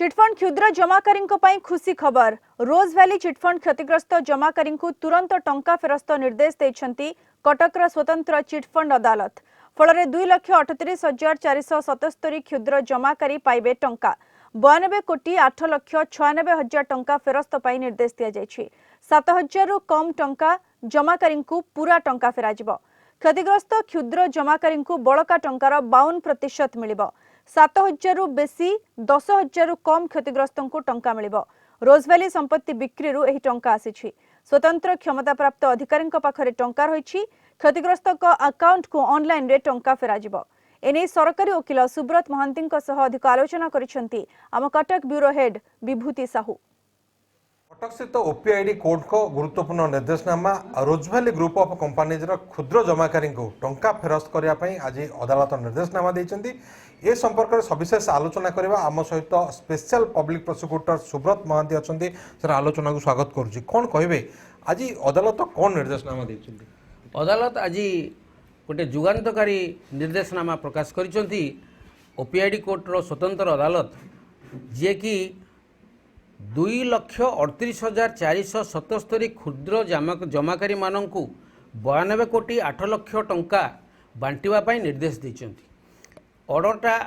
Chit fund क्षुद्र जमाकारी खुशी खबर। रोज वैली चिटफंड क्षतिग्रस्त जमाकारी तुरंत टंका फेरस्त निर्देश देइछंती कटकर स्वतंत्र चिटफंड अदालत। फल 2,38,477 क्षुद्र जमाकारी पाइबे टंका। 92 कोटी 8,96,000 टंका फेरस्त पाई निर्देश दिया जायछि। 7,000 रु कम टंका जमाकारी पूरा टंका फेराजिबो। क्षतिग्रस्त क्षुद्र जमाकारी बड़का टंकार 52% मिलिबो। 7,000 रु बेसी 10,000 रु कम क्षतिग्रस्त टंका मिलिबो। रोजवैली संपत्ति बिक्री एही टंका आसीछि। स्वतंत्र क्षमता प्राप्त अधिकारी पाखरे टंका रही। क्षतिग्रस्त अकाउंट को ऑनलाइन रे टंका फेराजिबो। एने सरकारी वकील सुब्रत महांती अधिक आलोचना करिसेंती आम कटक ब्यूरो हेड विभूति साहू। कटक स्थित ओपीआईडी कोर्ट को गुरुत्वपूर्ण निर्देशनामा रोजवैली ग्रुप ऑफ कंपनीज क्षुद्र जमाकारी को टंका फेरस्त करने आज अदालत निर्देशनामा देइछंती। ए संपर्क में सविशेष आलोचना करबा आम सहित special public prosecutor Subrat Mohanty अछंती। सर आलोचना को स्वागत करूची। कोन कहबे आज अदालत कोन निर्देशनामा देइछंती? अदालत आज गोटे जुगान्तकारी निर्देशनामा प्रकाश करिसंती। ओपीआईडी कोर्टर स्वतंत्र अदालत जे कि 2,38,477 क्षुद्र जमाकारी मानू 92 कोटी 8 लाख टंका बांटिबा निर्देश देइछंती। ऑर्डरटा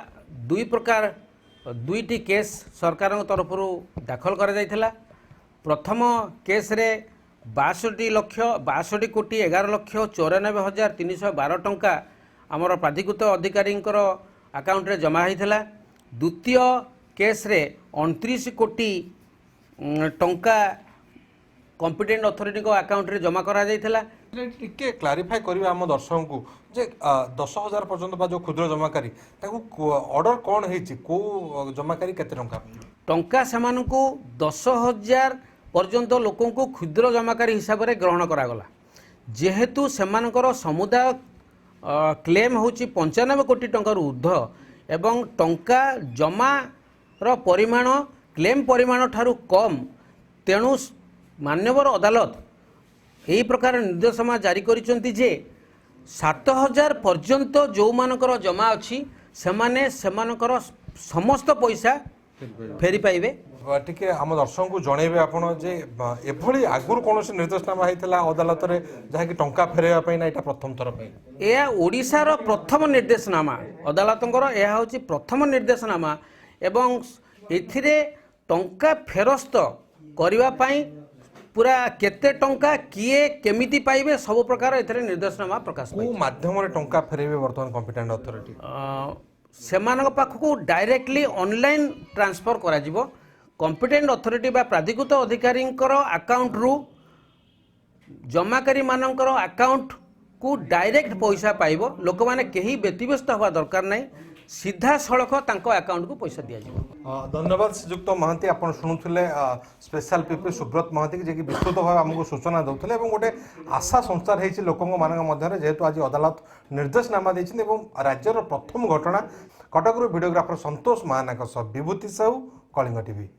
दुई प्रकार दुईटी केस सरकार तरफ दाखल करा जायथिला। प्रथम केस रे 62 कोटी 11,94,312 टंका आमर प्राधिकृत अधिकारी अकाउंट रे जमा होइथिला। द्वितीय केस रे 29 कोटी टंका कॉम्पिटेंट अथॉरिटी को अकाउंट रे जमा करा जायथिला। टिके क्लारिफाई करिवे आम दर्शक को जे 10,000 पर्यंत बा जो क्षुद्र जमाकारी ताकू ऑर्डर कौन हेछि को जमाकारी केते टंका सेमान को 10,000 पर्यंत लोकों को क्षुद्र जमाकारी हिसाब रे ग्रहण करागला। जेहेतु सेमानकर समुदाय क्लेम होछि 95 कोटी टंकार ऊर्ध्व एवं टंका जमा रो परिमाण क्लेम परिमाण ठारू कम, तेणु मान्यवर अदालत यही प्रकार निर्देशनामा जारी करिसंती जे 7,000 पर्यंत जो मानकर जमा अच्छी सेमाने सेमानकर समस्त पैसा फेरी पाइबे। टिके आम दर्शक को जनइबे आपण जे एभली आगुर कोनोसी निर्देशनामा हेतिला अदालत रे जहा कि टंका फेरेबा पई ना एटा प्रथम थर पई एया ओडिसा रो प्रथम निर्देशनामा अदालतंकर एहा होची प्रथम निर्देशनामा एवं एथिरे टंका फेरस्त करबा पई पूरा केते टंका किए केमिति पाइबे सब प्रकार एथरे निर्देशनामा प्रकाश को माध्यम रे टंका फेरेबे वर्तमान कॉम्पिटेंट अथॉरिटी सेमानक पाखकू डायरेक्टली ऑनलाइन ट्रांसफर करा जिवो। कॉम्पिटेंट अथॉरिटी बा प्राधिकृत अधिकारी अकाउंट रु जमाकारी मानकर अकाउंट को डायरेक्ट पैसा पाइबो। लोक माने केही व्यतिव्यस्त हवा दरकार नाही, सीधा सड़क तांको अकाउंट को पैसा दिया जाए। धन्यवाद श्रीजुक्त महांती। आप शुणुले स्पेशल पीपी सुब्रत महांती जी विस्तृत भाव आमको सूचना देते और गोटे आशा संस्कार होती लोकों मध्य जेहेतु आज अदालत निर्देशनामा देती। राज्यर प्रथम घटना। कटक वीडियोग्राफर संतोष महानाक विभूति साहू, कलिंग टीवी।